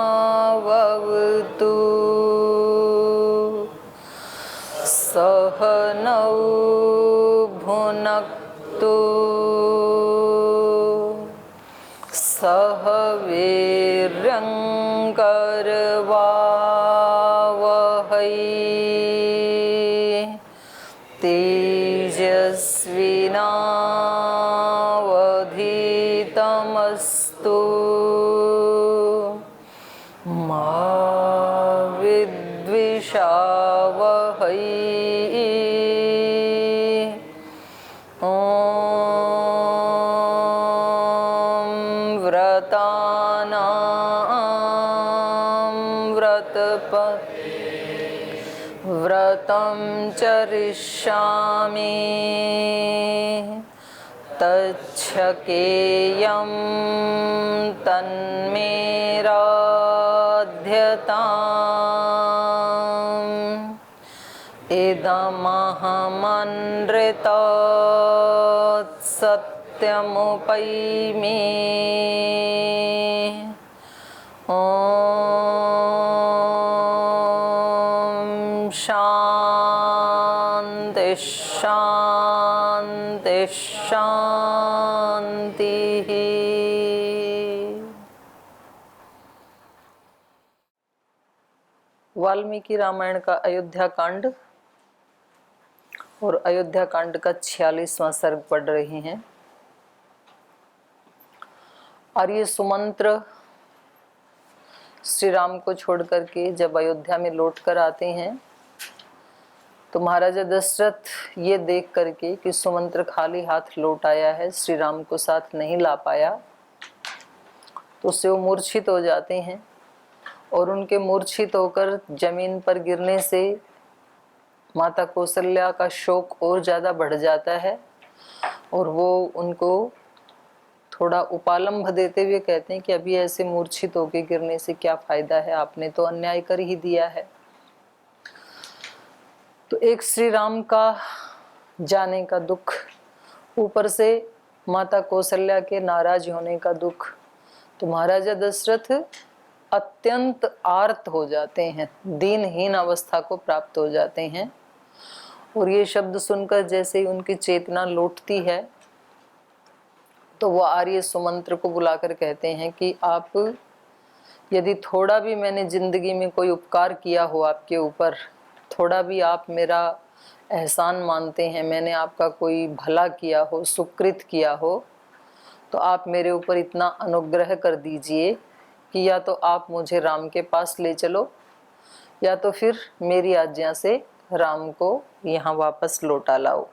सहनावतु सहनौ भुनक्तु सह वीर्यङ्करवावहै तेजस्विनावधीतमस्तु मा विद्विषावहै। व्रतं चरिष्यामि तच्छकेयं तन्मे राध्यताम् इदमहमनृतात् सत्यमुपैमि शांति शांति शांति। वाल्मीकि रामायण का अयोध्या कांड और अयोध्या कांड का 46वां सर्ग पढ़ रहे हैं। आर्य सुमंत्र श्री राम को छोड़ करके जब अयोध्या में लौट कर आते हैं तो महाराजा दशरथ ये देख करके कि सुमंत्र खाली हाथ लौट आया है, श्री राम को साथ नहीं ला पाया, तो उससे वो मूर्छित हो जाते हैं और उनके मूर्छित होकर जमीन पर गिरने से माता कौशल्या का शोक और ज़्यादा बढ़ जाता है और वो उनको थोड़ा उपालंभ देते हुए कहते हैं कि अभी ऐसे मूर्छित होकर गिरने से क्या फायदा है, आपने तो अन्याय कर ही दिया है। तो एक श्री राम का जाने का दुख, ऊपर से माता कौशल्या के नाराज होने का दुख, तो महाराजा दशरथ अत्यंत आर्त हो जाते हैं, दीनहीन अवस्था को प्राप्त हो जाते हैं। और ये शब्द सुनकर जैसे ही उनकी चेतना लौटती है तो वो आर्य सुमंत्र को बुलाकर कहते हैं कि आप यदि थोड़ा भी मैंने जिंदगी में कोई उपकार किया हो आपके ऊपर, थोड़ा भी आप मेरा एहसान मानते हैं, मैंने आपका कोई भला किया हो, सुकृत किया हो, तो आप मेरे ऊपर इतना अनुग्रह कर दीजिए कि या तो आप मुझे राम के पास ले चलो या तो फिर मेरी आज्ञा से राम को यहाँ वापस लौटा लाओ,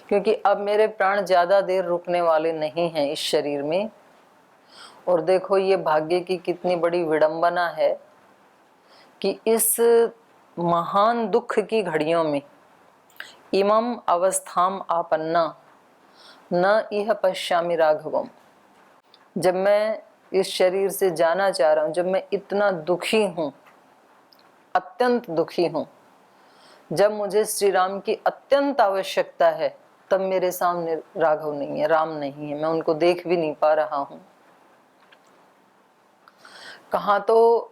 क्योंकि अब मेरे प्राण ज़्यादा देर रुकने वाले नहीं हैं इस शरीर में। और देखो ये भाग्य की कितनी बड़ी विडंबना है कि इस महान दुख की घड़ियों में इमं अवस्थाम आपन्ना न इह पश्यामि राघवम, जब मैं इस शरीर से जाना चाह रहा हूँ, जब मैं इतना दुखी हूँ, अत्यंत दुखी हूँ, जब मुझे श्री राम की अत्यंत आवश्यकता है तब मेरे सामने राघव नहीं है, राम नहीं है, मैं उनको देख भी नहीं पा रहा हूं। कहाँ तो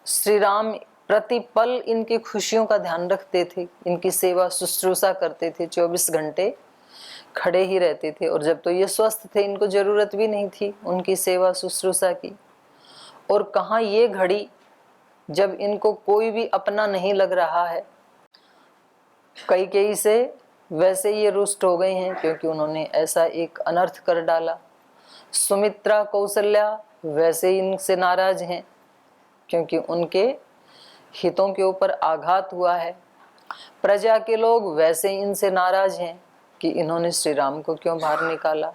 श्री राम प्रतिपल इनकी खुशियों का ध्यान रखते थे, इनकी सेवा शुश्रूषा करते थे, 24 घंटे खड़े ही रहते थे। और जब तो ये स्वस्थ थे, इनको जरूरत भी नहीं थी उनकी सेवा शुश्रूषा की। और कहाँ ये घड़ी जब इनको कोई भी अपना नहीं लग रहा है। कई से वैसे ये रुष्ट हो गए हैं क्योंकि उन्होंने ऐसा एक अनर्थ कर डाला। सुमित्रा कौशल्या वैसे इनसे नाराज हैं क्योंकि उनके हितों के ऊपर आघात हुआ है। प्रजा के लोग वैसे इनसे नाराज हैं कि इन्होंने श्री राम को क्यों बाहर निकाला।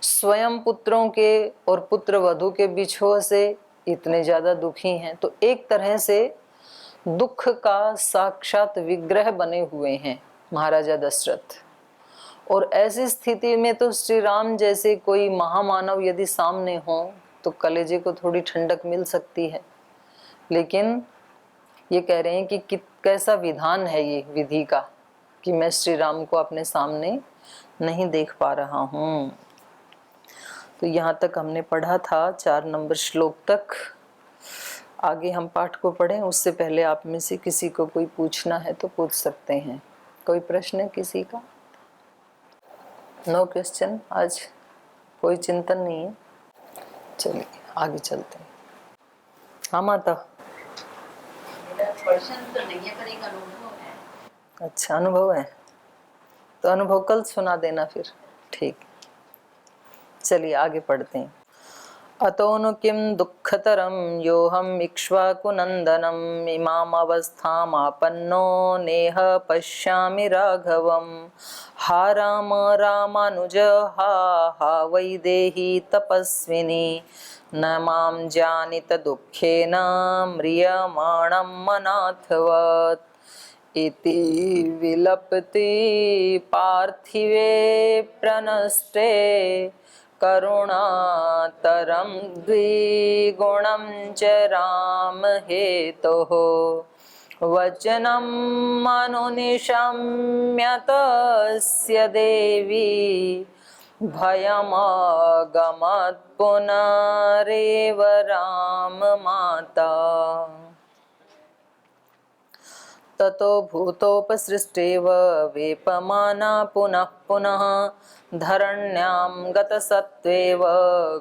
स्वयं पुत्रों के और पुत्र वधू के बिछोह से इतने ज्यादा दुखी हैं। तो एक तरह से दुख का साक्षात विग्रह बने हुए हैं महाराजा दशरथ। और ऐसी स्थिति में तो श्री राम जैसे कोई महामानव यदि सामने हो तो कलेजे को थोड़ी ठंडक मिल सकती है। लेकिन ये कह रहे हैं कि कैसा विधान है ये विधि का कि मैं श्री राम को अपने सामने नहीं देख पा रहा हूँ। तो यहाँ तक हमने पढ़ा था, 4 नंबर श्लोक तक। आगे हम पाठ को पढ़ें उससे पहले आप में से किसी को कोई पूछना है तो पूछ सकते हैं। कोई प्रश्न है किसी का? नो क्वेश्चन, आज कोई चिंतन नहीं है। चलिए आगे चलते हैं। हाँ माता। प्रश्न तो नहीं है पर एक अनुभव है। अच्छा अनुभव है, तो अनुभव कल सुना देना फिर। ठीक, चलिए आगे पढ़ते हैं। अतोनु किं दुःखतरं योऽहं इक्ष्वाकुनन्दनम् इमामवस्थामापन्नो नेह पश्यामि राघवम्। हा राम रामानुज हा वैदेही तपस्विनी न मां जानित दुःखेन म्रियमाणं मनाथवत्। इति विलपति पार्थिवे प्रनष्टे करुणातरं द्विगुणं च राम हेतोः। वचनं मनुनिशम्य तस्य देवी भयमगमत् पुनरेव राम माता। ततो भूतोपसृष्टेव वेपमाना पुनः पुनः धरण्यां गतसत्त्वेव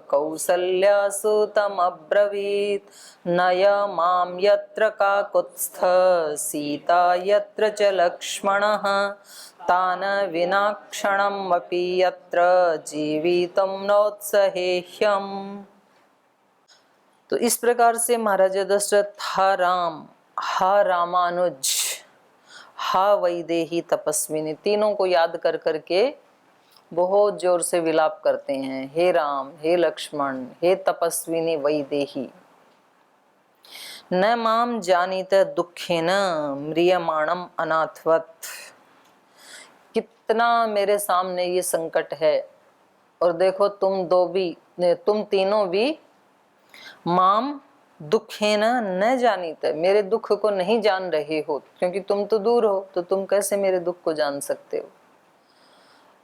कौसल्यासुतमब्रवीत्। नय मां यत्र काकुत्स्थ सीता यत्र च लक्ष्मणः तान् विना क्षणमपि यत्र जीवितुं नोत्सहेह्यम्। तो इस प्रकार से महाराजा दशरथ हा राम, हा रामानुज, हा वैदेही तपस्विनी, तीनों को याद कर करके बहुत जोर से विलाप करते हैं। हे राम, हे लक्ष्मण, हे तपस्विनी वैदेही, न माम जानीत दुखेन म्रियमाणम अनाथवत। कितना मेरे सामने ये संकट है और देखो तुम तीनों भी माम दुखेन न जानीत, मेरे दुख को नहीं जान रहे हो क्योंकि तुम तो दूर हो, तो तुम कैसे मेरे दुख को जान सकते हो।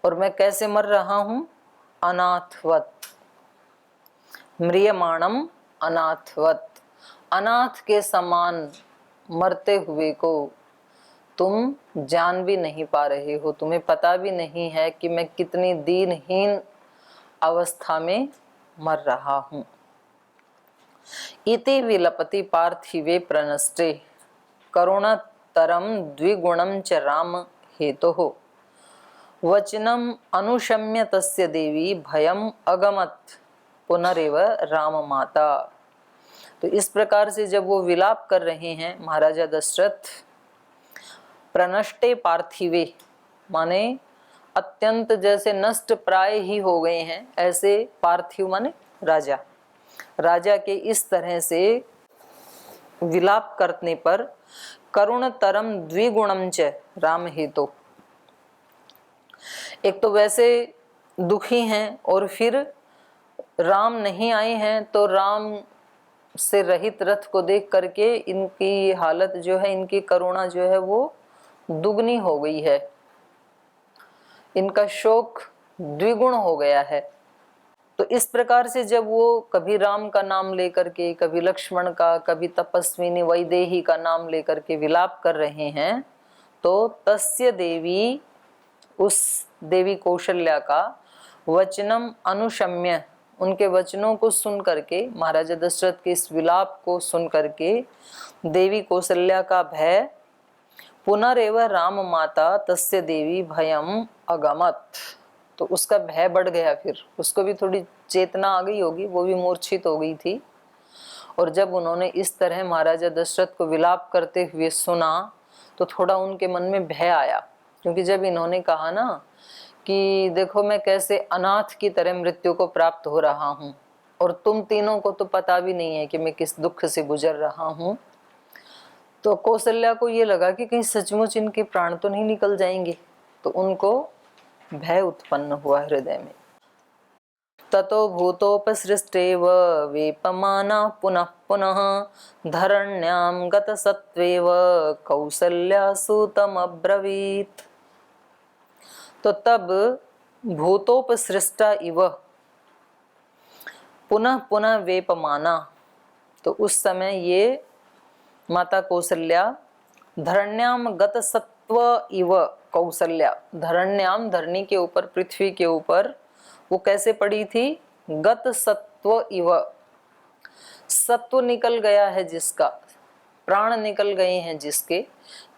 और मैं कैसे मर रहा हूं? अनाथवत, म्रियमाणम अनाथवत, अनाथ के समान मरते हुए को तुम जान भी नहीं पा रहे हो। तुम्हें पता भी नहीं है कि मैं कितनी दीनहीन अवस्था में मर रहा हूं। इति विलपति पार्थिवे प्रनष्टे करुणतरं द्विगुणं च राम हेतोः। वचनम अनुशम्य तस्य देवी भयम अगमत् पुनरेव राम माता। तो इस प्रकार से जब वो विलाप कर रहे हैं महाराजा दशरथ, प्रनष्टे पार्थिवे माने अत्यंत जैसे नष्ट प्राय ही हो गए हैं, ऐसे पार्थिव माने राजा, राजा के इस तरह से विलाप करने पर करुणतरम द्विगुणम च राम हेतु, एक तो वैसे दुखी हैं और फिर राम नहीं आए हैं तो राम से रहित रथ को देख करके इनकी हालत जो है, इनकी करुणा जो है वो दुगनी हो गई है, इनका शोक द्विगुण हो गया है। तो इस प्रकार से जब वो कभी राम का नाम लेकर के, कभी लक्ष्मण का, कभी तपस्विनी वैदेही का नाम लेकर के विलाप कर रहे हैं, तो तस्य देवी, उस देवी कौशल्या का वचनम अनुशम्य, उनके वचनों को सुन करके, महाराजा दशरथ के इस विलाप को सुन करके देवी कौशल्या का भय, पुनरेव राम माता तस्य देवी भयम अगमत, तो उसका भय बढ़ गया। फिर उसको भी थोड़ी चेतना आ गई होगी, वो भी मूर्छित हो गई थी। और जब उन्होंने इस तरह महाराजा दशरथ को विलाप करते हुए सुना तो थोड़ा उनके मन में भय आया, क्योंकि जब इन्होंने कहा ना कि देखो मैं कैसे अनाथ की तरह मृत्यु को प्राप्त हो रहा हूँ और तुम तीनों को तो पता भी नहीं है कि मैं किस दुख से गुजर रहा हूँ, तो कौशल्या को ये लगा कि कहीं सचमुच इनके प्राण तो नहीं निकल जाएंगे। तो उनको भय उत्पन्न हुआ हृदय में। ततो भूतोपसृष्टेव वेपमाना पुनः पुनः धरण्यां गतसत्त्वेव कौसल्या सूतमब्रवीत्। तो तब भूतोपसृष्टा इव पुनः पुनः वेपमाना, तो उस समय ये माता कौसल्या धरण्याम गतसत्व इव कौसल्या, धरण्याम धरणी के ऊपर, पृथ्वी के ऊपर वो कैसे पड़ी थी, गत सत्व इव, सत्व निकल गया है जिसका, प्राण निकल गए हैं जिसके,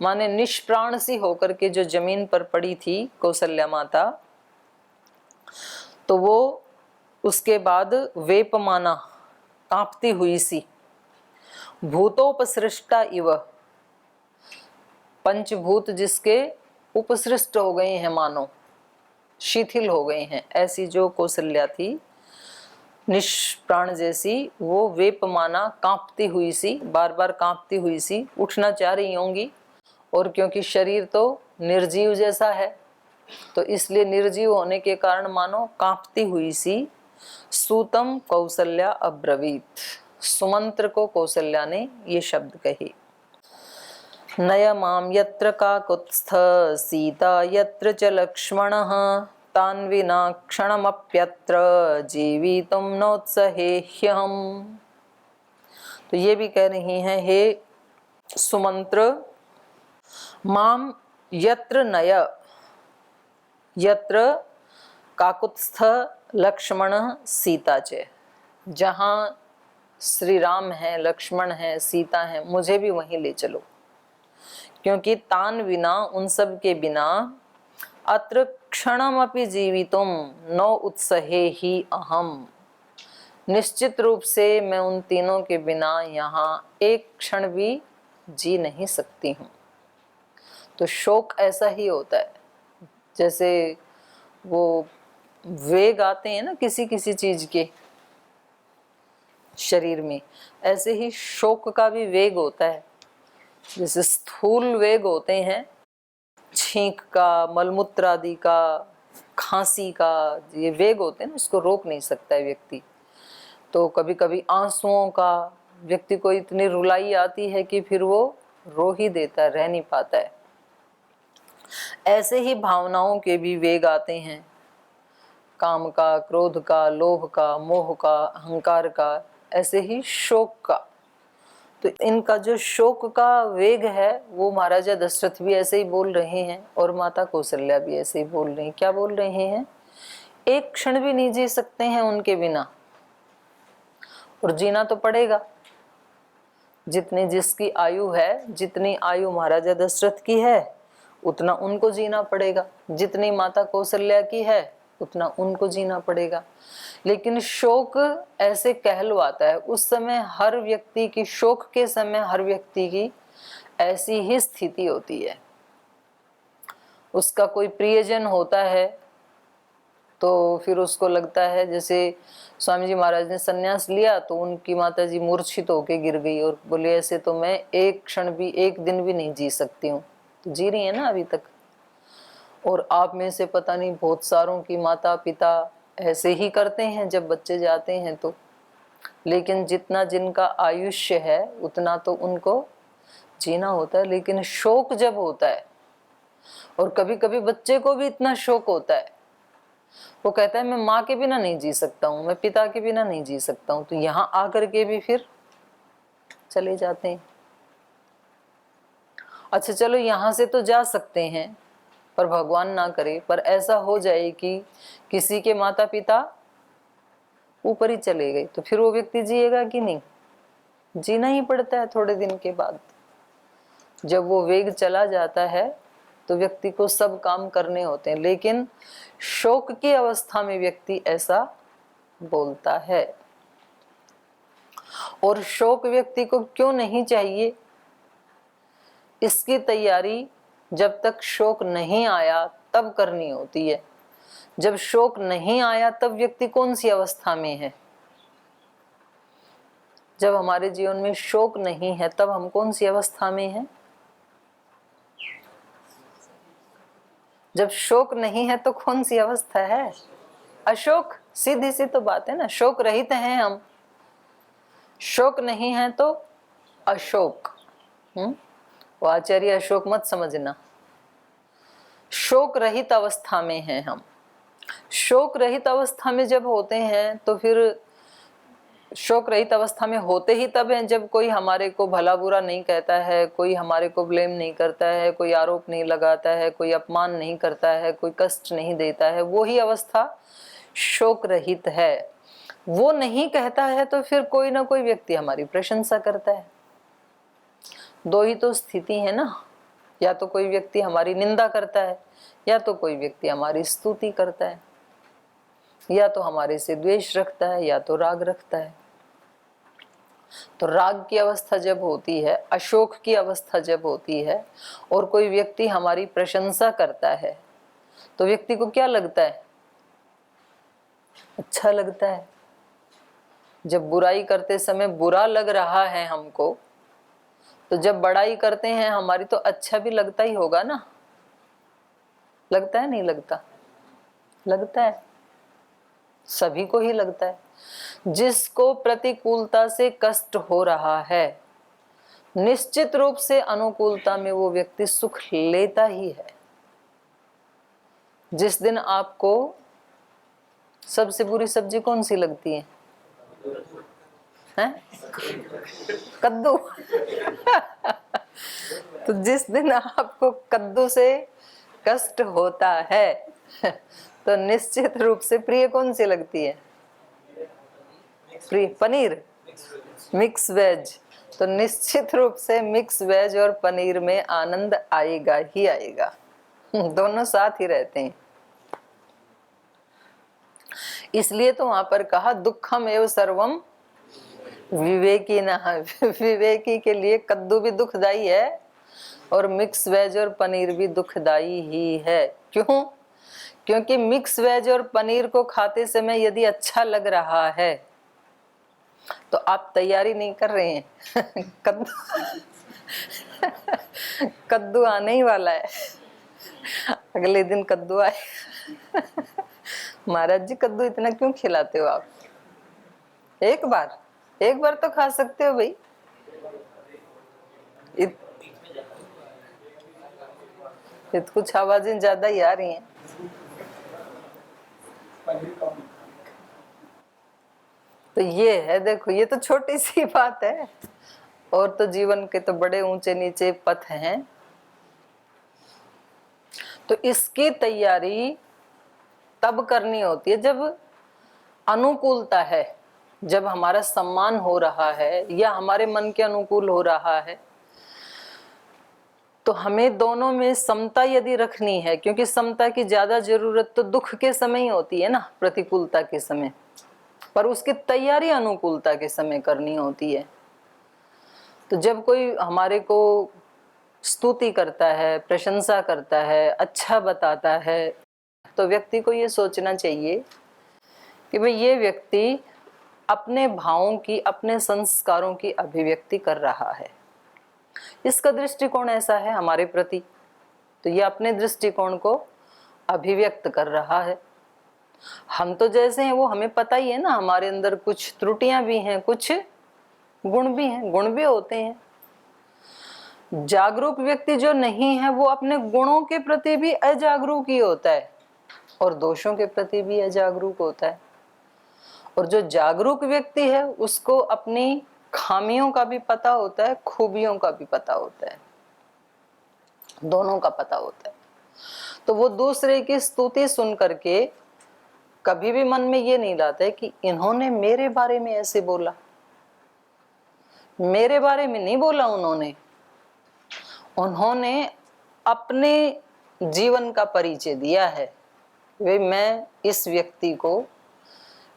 माने निष्प्राण सी होकर के जो जमीन पर पड़ी थी कौसल्या माता, तो वो उसके बाद वेपमाना, कांपती हुई सी, भूतोपसृष्टा इव, पंचभूत जिसके उपसृष्ट हो गए हैं, मानो शिथिल हो गए हैं, ऐसी जो कौशल्या थी निष्प्राण जैसी, वो वेपमाना, कांपती हुई सी, बार बार कांपती हुई सी, उठना चाह रही होंगी। और क्योंकि शरीर तो निर्जीव जैसा है, तो इसलिए निर्जीव होने के कारण मानो कांपती हुई सी, सूतम कौसल्या अब्रवीत, सुमंत्र को कौसल्या ने ये शब्द कहे। नयमां यत्र काकुत्स्थ सीता यत्र च लक्ष्मणः तान् विना क्षणमप्यत्र जीवितुं नोत्सहेह्यहम्। तो ये भी कह रही हैं, हे सुमंत्र, माम यत्र नय, यत्र काकुत्स्थ लक्ष्मण सीता च, जहाँ श्री राम है, लक्ष्मण है, सीता है, मुझे भी वहीं ले चलो, क्योंकि तान विना, उन सब के बिना, अत्र क्षणमपि जीवितुम नो उत्सहे ही अहम, निश्चित रूप से मैं उन तीनों के बिना यहाँ एक क्षण भी जी नहीं सकती हूँ। तो शोक ऐसा ही होता है, जैसे वो वेग आते हैं ना किसी किसी चीज के शरीर में, ऐसे ही शोक का भी वेग होता है। जैसे स्थूल वेग होते हैं, छींक का, मलमूत्र आदि का, खांसी का, ये वेग होते हैं ना, इसको रोक नहीं सकता है व्यक्ति। तो कभी कभी आंसुओं का, व्यक्ति को इतनी रुलाई आती है कि फिर वो रो ही देता है, रह नहीं पाता है। ऐसे ही भावनाओं के भी वेग आते हैं, काम का, क्रोध का, लोभ का, मोह का, अहंकार का, ऐसे ही शोक का। तो इनका जो शोक का वेग है वो महाराजा दशरथ भी ऐसे ही बोल रहे हैं और माता कौशल्या भी ऐसे ही बोल रही हैं। क्या बोल रहे हैं, एक क्षण भी नहीं जी सकते हैं उनके बिना, और जीना तो पड़ेगा। जितनी जिसकी आयु है, जितनी आयु महाराजा दशरथ की है उतना उनको जीना पड़ेगा, जितनी माता कौशल्या की है उतना उनको जीना पड़ेगा। लेकिन शोक ऐसे कहलवाता है, उस समय हर व्यक्ति की, शोक के समय हर व्यक्ति की ऐसी ही स्थिति होती है। उसका कोई प्रियजन होता है तो फिर उसको लगता है, जैसे स्वामी जी महाराज ने संन्यास लिया तो उनकी माता जी मूर्छित होके गिर गई और बोले ऐसे तो मैं एक क्षण भी, एक दिन भी नहीं जी सकती हूँ। तो जी रही है ना अभी तक। और आप में से पता नहीं बहुत सारों की माता पिता ऐसे ही करते हैं जब बच्चे जाते हैं तो। लेकिन जितना जिनका आयुष्य है उतना तो उनको जीना होता है। लेकिन शोक जब होता है और कभी कभी बच्चे को भी इतना शौक होता है, वो कहता है मैं माँ के बिना नहीं जी सकता हूँ, मैं पिता के बिना नहीं जी सकता हूँ, तो यहाँ आकर के भी फिर चले जाते हैं। अच्छा चलो यहाँ से तो जा सकते हैं, पर भगवान ना करे पर ऐसा हो जाए कि किसी के माता पिता ऊपर ही चले गए, तो फिर वो व्यक्ति जिएगा कि नहीं? जीना ही पड़ता है थोड़े दिन के बाद। जब वो वेग चला जाता है तो व्यक्ति को सब काम करने होते हैं, लेकिन शोक की अवस्था में व्यक्ति ऐसा बोलता है। और शोक व्यक्ति को क्यों नहीं चाहिए, इसकी तैयारी जब तक शोक नहीं आया तब करनी होती है। जब शोक नहीं आया तब व्यक्ति कौन सी अवस्था में है? जब हमारे जीवन में शोक नहीं है तब हम कौन सी अवस्था में हैं? जब शोक नहीं है तो कौन सी अवस्था है? अशोक। सीधी सी तो बात है ना, शोक रहित हैं हम, शोक नहीं है तो अशोक। वो आचार्य अशोक मत समझना, शोक रहित अवस्था में हैं हम। शोक रहित अवस्था में जब होते हैं तो फिर शोक रहित अवस्था में होते ही तब हैं जब कोई हमारे को भला बुरा नहीं कहता है, कोई हमारे को ब्लेम नहीं करता है, कोई आरोप नहीं लगाता है, कोई अपमान नहीं करता है, कोई कष्ट नहीं देता है, वो ही अवस्था शोक रहित है। वो नहीं कहता है तो फिर कोई ना कोई व्यक्ति हमारी प्रशंसा करता है। दो ही तो स्थिति है ना, या तो कोई व्यक्ति हमारी निंदा करता है, या तो कोई व्यक्ति हमारी स्तुति करता है, या तो हमारे से द्वेष रखता है, या तो राग रखता है। तो राग की अवस्था जब होती है, अशोक की अवस्था जब होती है और कोई व्यक्ति हमारी प्रशंसा करता है तो व्यक्ति को क्या लगता है? अच्छा लगता है। जब बुराई करते समय बुरा लग रहा है हमको, तो जब बड़ाई करते हैं हमारी तो अच्छा भी लगता ही होगा ना। लगता है नहीं लगता? लगता है, सभी को ही लगता है। जिसको प्रतिकूलता से कष्ट हो रहा है, निश्चित रूप से अनुकूलता में वो व्यक्ति सुख लेता ही है। जिस दिन आपको सबसे बुरी सब्जी कौन सी लगती है? हैं? कद्दू। तो जिस दिन आपको कद्दू से कष्ट होता है तो निश्चित रूप से प्रिय कौन सी लगती है? प्रिय पनीर, मिक्स वेज। तो निश्चित रूप से मिक्स वेज और पनीर में आनंद आएगा ही आएगा, दोनों साथ ही रहते हैं। इसलिए तो वहां पर कहा दुखम एव सर्वम विवेकी न। विवेकी के लिए कद्दू भी दुखदाई है और मिक्स वेज और पनीर भी दुखदाई ही है। क्यों? क्योंकि मिक्स वेज और पनीर को खाते समय यदि अच्छा लग रहा है तो आप तैयारी नहीं कर रहे हैं। कद्दू आने ही वाला है, अगले दिन कद्दू आए। महाराज जी कद्दू इतना क्यों खिलाते हो आप? एक बार तो खा सकते हो भाई। कुछ आवाजें ज्यादा ही आ रही हैं। तो ये है, देखो ये तो छोटी सी बात है, और तो जीवन के तो बड़े ऊंचे नीचे पथ हैं। तो इसकी तैयारी तब करनी होती है जब अनुकूलता है, जब हमारा सम्मान हो रहा है या हमारे मन के अनुकूल हो रहा है। तो हमें दोनों में समता यदि रखनी है, क्योंकि समता की ज्यादा जरूरत तो दुख के समय ही होती है ना, प्रतिकूलता के समय, पर उसकी तैयारी अनुकूलता के समय करनी होती है। तो जब कोई हमारे को स्तुति करता है, प्रशंसा करता है, अच्छा बताता है, तो व्यक्ति को ये सोचना चाहिए कि भाई ये व्यक्ति अपने भावों की, अपने संस्कारों की अभिव्यक्ति कर रहा है। इसका दृष्टिकोण ऐसा है हमारे प्रति, तो ये अपने दृष्टिकोण को अभिव्यक्त कर रहा है। हम तो जैसे हैं वो हमें पता ही है ना, हमारे अंदर कुछ त्रुटियां भी हैं, कुछ गुण भी हैं, गुण भी होते हैं। जागरूक व्यक्ति जो नहीं है वो अपने गुणों के प्रति भी अजागरूक ही होता है और दोषों के प्रति भी अजागरूक होता है। और जो जागरूक व्यक्ति है उसको अपनी खामियों का भी पता होता है, खूबियों का भी पता होता है, दोनों का पता होता है। तो वो दूसरे की स्तुति सुन करके कभी भी मन में ये नहीं लाता है कि इन्होंने मेरे बारे में ऐसे बोला, मेरे बारे में नहीं बोला उन्होंने अपने जीवन का परिचय दिया है। वे मैं इस व्यक्ति को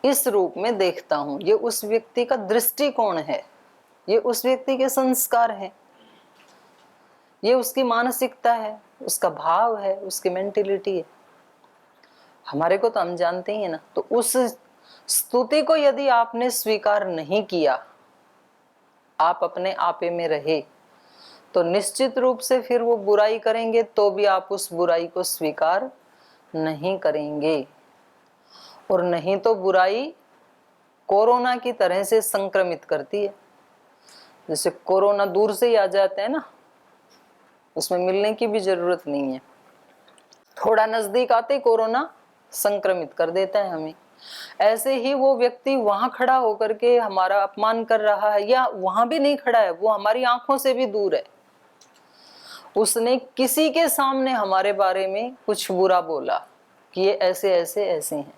इस रूप में देखता हूं, ये उस व्यक्ति का दृष्टिकोण है, ये उस व्यक्ति के संस्कार हैं, ये उसकी मानसिकता है, उसका भाव है, उसकी मेंटेलिटी है। हमारे को तो हम जानते ही है ना। तो उस स्तुति को यदि आपने स्वीकार नहीं किया, आप अपने आपे में रहे, तो निश्चित रूप से फिर वो बुराई करेंगे तो भी आप उस बुराई को स्वीकार नहीं करेंगे। और नहीं तो बुराई कोरोना की तरह से संक्रमित करती है। जैसे कोरोना दूर से ही आ जाते हैं ना, उसमें मिलने की भी जरूरत नहीं है, थोड़ा नजदीक आते कोरोना संक्रमित कर देता है हमें। ऐसे ही वो व्यक्ति वहां खड़ा होकर के हमारा अपमान कर रहा है, या वहां भी नहीं खड़ा है, वो हमारी आंखों से भी दूर है, उसने किसी के सामने हमारे बारे में कुछ बुरा बोला कि ये ऐसे ऐसे ऐसे हैं,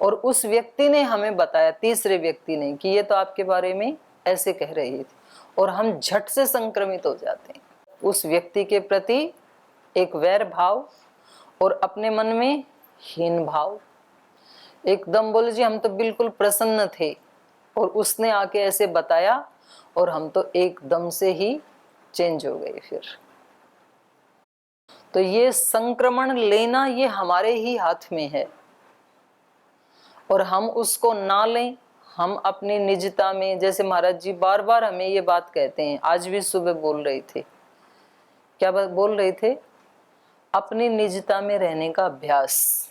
और उस व्यक्ति ने हमें बताया, तीसरे व्यक्ति ने, कि ये तो आपके बारे में ऐसे कह रहे थे, और हम झट से संक्रमित हो जाते हैं उस व्यक्ति के प्रति एक वैर भाव और अपने मन में हीन भाव। एकदम बोले जी हम तो बिल्कुल प्रसन्न थे और उसने आके ऐसे बताया और हम तो एकदम से ही चेंज हो गए फिर। तो ये संक्रमण लेना ये हमारे ही हाथ में है, और हम उसको ना लें, हम अपनी निजता में, जैसे महाराज जी बार बार हमें ये बात कहते हैं, आज भी सुबह बोल रहे थे, क्या बात बोल रहे थे, अपनी निजता में रहने का अभ्यास,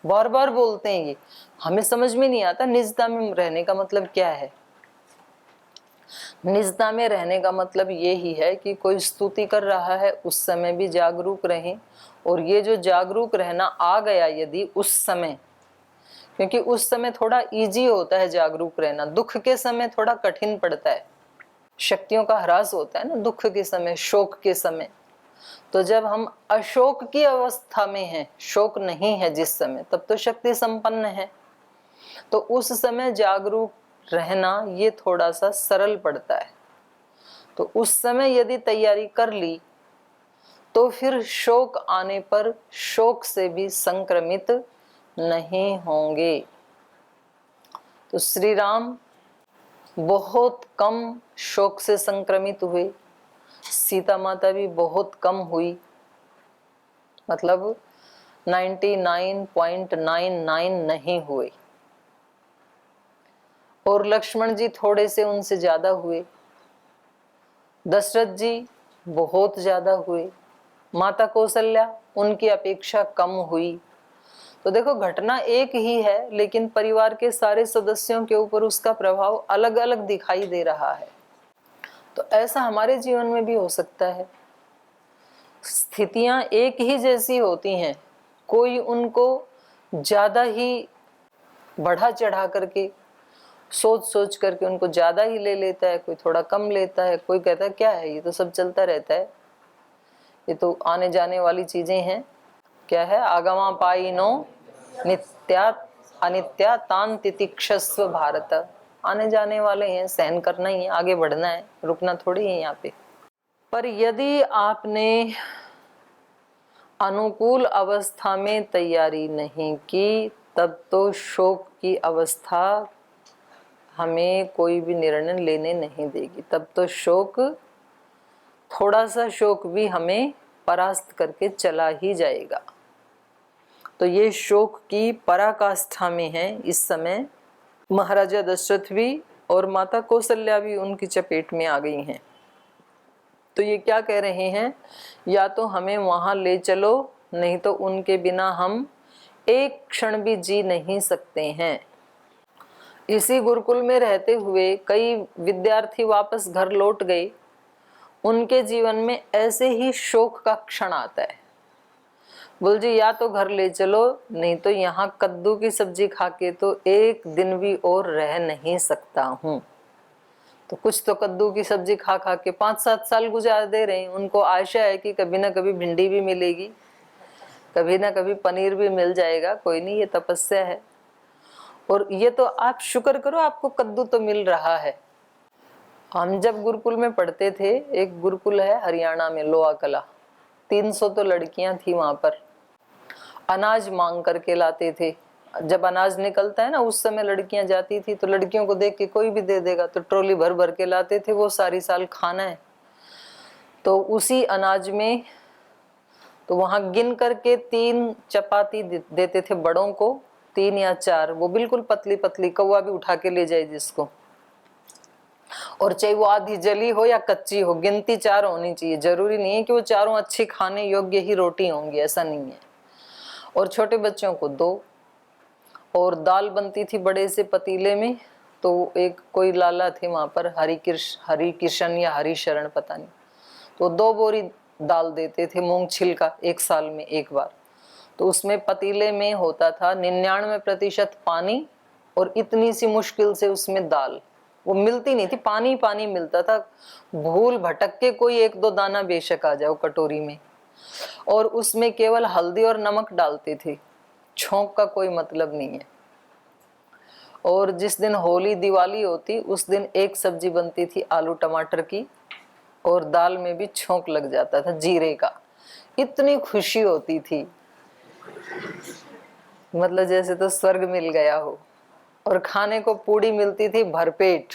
बार बार बोलते हैं ये। हमें समझ में नहीं आता निजता में रहने का मतलब क्या है। निजता में रहने का मतलब ये ही है कि कोई स्तुति कर रहा है उस समय भी जागरूक रहें, और ये जो जागरूक रहना आ गया यदि उस समय, क्योंकि उस समय थोड़ा इजी होता है जागरूक रहना, दुख के समय थोड़ा कठिन पड़ता है, शक्तियों का ह्रास होता है ना दुख के समय, शोक के समय। तो जब हम अशोक की अवस्था में हैं, शोक नहीं है जिस समय, तब तो शक्ति संपन्न है, तो उस समय जागरूक रहना ये थोड़ा सा सरल पड़ता है। तो उस समय यदि तैयारी कर ली तो फिर शोक आने पर शोक से भी संक्रमित नहीं होंगे। तो श्री राम बहुत कम शोक से संक्रमित हुए, सीता माता भी बहुत कम हुई, मतलब 99.99 नहीं हुए, और लक्ष्मण जी थोड़े से उनसे ज्यादा हुए, दशरथ जी बहुत ज्यादा हुए, माता कौशल्या उनकी अपेक्षा कम हुई। तो देखो घटना एक ही है, लेकिन परिवार के सारे सदस्यों के ऊपर उसका प्रभाव अलग अलग दिखाई दे रहा है। तो ऐसा हमारे जीवन में भी हो सकता है, स्थितियां एक ही जैसी होती हैं, कोई उनको ज्यादा ही बढ़ा चढ़ा करके सोच सोच करके उनको ज्यादा ही ले लेता है, कोई थोड़ा कम लेता है, कोई कहता है क्या है ये तो सब चलता रहता है, ये तो आने जाने वाली चीजें हैं, क्या है, आगमा पाइनो नित्या अनित्या तान तितिक्षस्व भारत, आने जाने वाले हैं, सहन करना ही है, आगे बढ़ना है, रुकना थोड़ी है यहाँ पे। पर यदि आपने अनुकूल अवस्था में तैयारी नहीं की, तब तो शोक की अवस्था हमें कोई भी निर्णय लेने नहीं देगी, तब तो शोक, थोड़ा सा शोक भी हमें परास्त करके चला ही जाएगा। तो ये शोक की पराकाष्ठा में है इस समय। महाराजा दशरथ भी और माता कौशल्या भी उनकी चपेट में आ गई हैं। तो ये क्या कह रहे हैं, या तो हमें वहां ले चलो, नहीं तो उनके बिना हम एक क्षण भी जी नहीं सकते हैं। इसी गुरुकुल में रहते हुए कई विद्यार्थी वापस घर लौट गए उनके जीवन में ऐसे ही शोक का क्षण आता है। बोल जी या तो घर ले चलो, नहीं तो यहाँ कद्दू की सब्जी खा के तो एक दिन भी और रह नहीं सकता हूँ। तो कुछ तो कद्दू की सब्जी खा खा के 5-7 साल गुजार दे रहे हैं। उनको आशा है कि कभी ना कभी भिंडी भी मिलेगी, कभी ना कभी पनीर भी मिल जाएगा। कोई नहीं, ये तपस्या है। और ये तो आप शुक्र करो, आपको कद्दू तो मिल रहा है। हम जब गुरुकुल में पढ़ते थे, एक गुरुकुल है हरियाणा में, लोहा कला, 300 तो लड़कियां थी वहां पर। अनाज मांग करके लाते थे। जब अनाज निकलता है ना, उस समय लड़कियां जाती थी, तो लड़कियों को देख के कोई भी दे देगा, तो ट्रॉली भर भर के लाते थे। वो सारी साल खाना है, तो उसी अनाज में तो वहां गिन करके 3 चपाती देते थे बड़ों को, 3 या 4, वो बिल्कुल पतली पतली, कौवा भी उठा के ले जाए जिसको। और चाहे वो आधी जली हो या कच्ची हो, गिनती 4 होनी चाहिए। जरूरी नहीं है कि वो चारों अच्छी खाने योग्य ही रोटी होंगी, ऐसा नहीं है। और छोटे बच्चों को 2। और दाल बनती थी बड़े से पतीले में। तो एक कोई लाला थे वहां पर, हरि किशन या हरिशरण पता नहीं, तो 2 बोरी दाल देते थे, मूंग छिलका, 1 साल में 1 बार। तो उसमें पतीले में होता था 99% पानी, और इतनी सी मुश्किल से उसमें दाल, वो मिलती नहीं थी, पानी पानी मिलता था। भूल भटक के कोई 1-2 दाना बेशक आ जाओ कटोरी में। और उसमें केवल हल्दी और नमक डालते थे, छोंक का कोई मतलब नहीं है। और जिस दिन होली दिवाली होती, उस दिन एक सब्जी बनती थी आलू टमाटर की, और दाल में भी छोंक लग जाता था जीरे का। इतनी खुशी होती थी, मतलब जैसे तो स्वर्ग मिल गया हो। और खाने को पूड़ी मिलती थी भरपेट,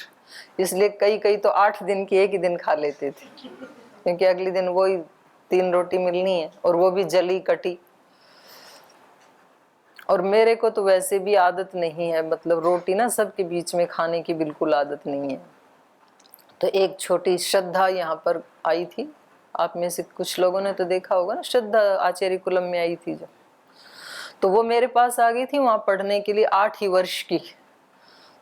इसलिए कई कई तो 8 दिन की एक ही दिन खा लेते थे, क्योंकि अगले दिन वही 3 रोटी मिलनी है, और वो भी जली कटी। और मेरे को तो वैसे भी आदत नहीं है, मतलब रोटी ना सबके बीच में खाने की बिल्कुल आदत नहीं है। तो एक छोटी श्रद्धा यहाँ पर आई थी, आप में से कुछ लोगों ने तो देखा होगा ना, श्रद्धा आचार्य कुलम में आई थी जब, तो वो मेरे पास आ गई थी वहां पढ़ने के लिए, 8 ही वर्ष की।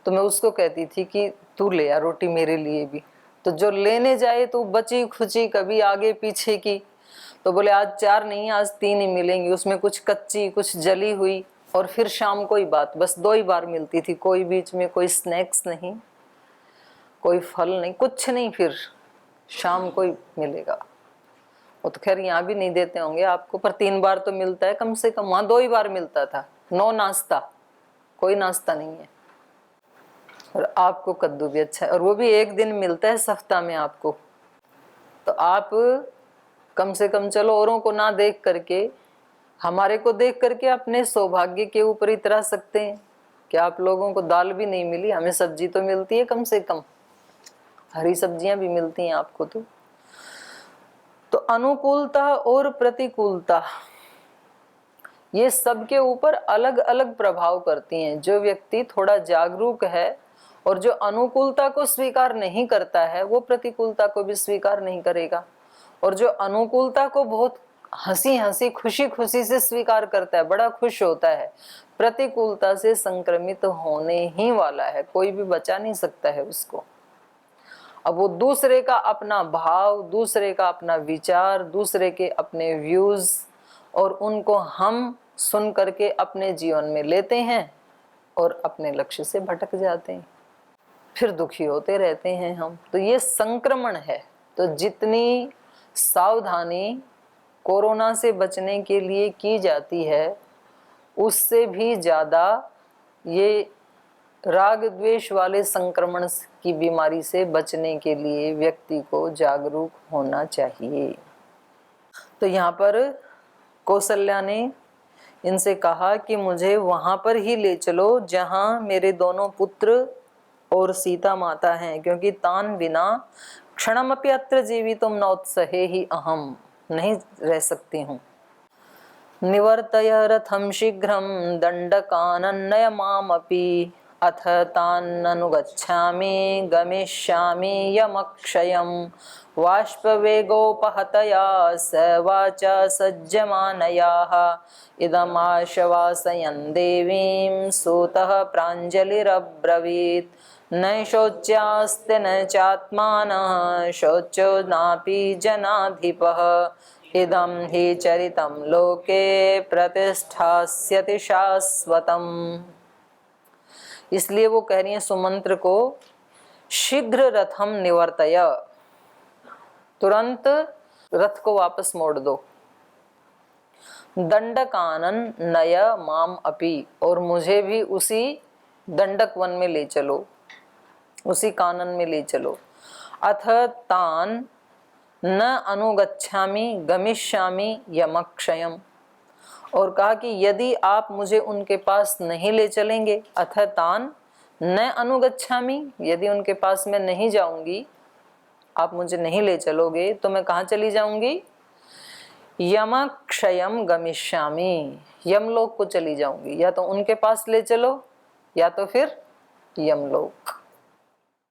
तो मैं उसको कहती थी कि तू ले आ रोटी मेरे लिए भी। तो जो लेने जाए तो बची खुची, कभी आगे पीछे की, तो बोले आज 4 नहीं, आज 3 ही मिलेंगी, उसमें कुछ कच्ची कुछ जली हुई। और फिर शाम को ही बात, बस 2 ही बार मिलती थी, कोई बीच में कोई स्नैक्स नहीं, कोई फल नहीं, कुछ नहीं, फिर शाम को ही मिलेगा। वो तो खैर यहाँ भी नहीं देते होंगे आपको, पर 3 बार तो मिलता है कम से कम। वहां 2 ही बार मिलता था, 9 नाश्ता, कोई नाश्ता नहीं है। और आपको कद्दू भी अच्छा है, और वो भी एक दिन मिलता है सप्ताह में आपको। तो आप कम से कम चलो औरों को ना देख करके, हमारे को देख करके अपने सौभाग्य के ऊपर इतरा सकते हैं कि आप लोगों को दाल भी नहीं मिली, हमें सब्जी तो मिलती है, कम से कम हरी सब्जियां भी मिलती हैं आपको। तो अनुकूलता और प्रतिकूलता ये सबके ऊपर अलग अलग प्रभाव करती हैं। जो व्यक्ति थोड़ा जागरूक है और जो अनुकूलता को स्वीकार नहीं करता है, वो प्रतिकूलता को भी स्वीकार नहीं करेगा। और जो अनुकूलता को बहुत हंसी हंसी खुशी खुशी से स्वीकार करता है, बड़ा खुश होता है, प्रतिकूलता से संक्रमित होने ही वाला है, कोई भी बचा नहीं सकता है उसको। अब वो दूसरे का अपना भाव, दूसरे का अपना विचार, दूसरे के अपने व्यूज, और उनको हम सुन करके अपने जीवन में लेते हैं और अपने लक्ष्य से भटक जाते हैं, फिर दुखी होते रहते हैं हम। तो ये संक्रमण है। तो जितनी सावधानी कोरोना से बचने के लिए की जाती है, उससे भी ज्यादा ये राग द्वेष वाले संक्रमण की बीमारी से बचने के लिए व्यक्ति को जागरूक होना चाहिए। तो यहाँ पर कौशल्या ने इनसे कहा कि मुझे वहां पर ही ले चलो जहां मेरे दोनों पुत्र और सीता माता हैं, क्योंकि तान बिना क्षणमपि अत्र जीवितुम नोत्सहे ही अहम, नहीं रह सकती हूँ। निवर्तय रथम शीघ्रम दंडकानन्नय मामपि अथ तान्ननुगच्छामि गमिष्यामि यमक्षयं वाष्पवेगोपहतया स वाचा सज्जमानयाः इदमाश्वासयन् देवीं सूतः प्राञ्जलिरब्रवीत् न शोच्यास्ति न चात्मानः शोचो नापि जनाधिपः इदं हि चरितं लोके प्रतिष्ठास्यति शाश्वतम्। इसलिए वो कह रही हैं सुमंत्र को, शीघ्र रथम निवर्तय, तुरंत रथ को वापस मोड़ दो। दंडकानन नय माम अपि, और मुझे भी उसी दंडक वन में ले चलो, उसी कानन में ले चलो। अथ तान न अनुगच्छामि गमिष्यामि यमक्षयम, और कहा कि यदि आप मुझे उनके पास नहीं ले चलेंगे, अथ तान न अनुगच्छामि, यदि उनके पास मैं नहीं जाऊंगी, आप मुझे नहीं ले चलोगे, तो मैं कहाँ चली जाऊंगी? यमक्षयम गमिष्यामि, यमलोक को चली जाऊंगी। या तो उनके पास ले चलो या तो फिर यमलोक।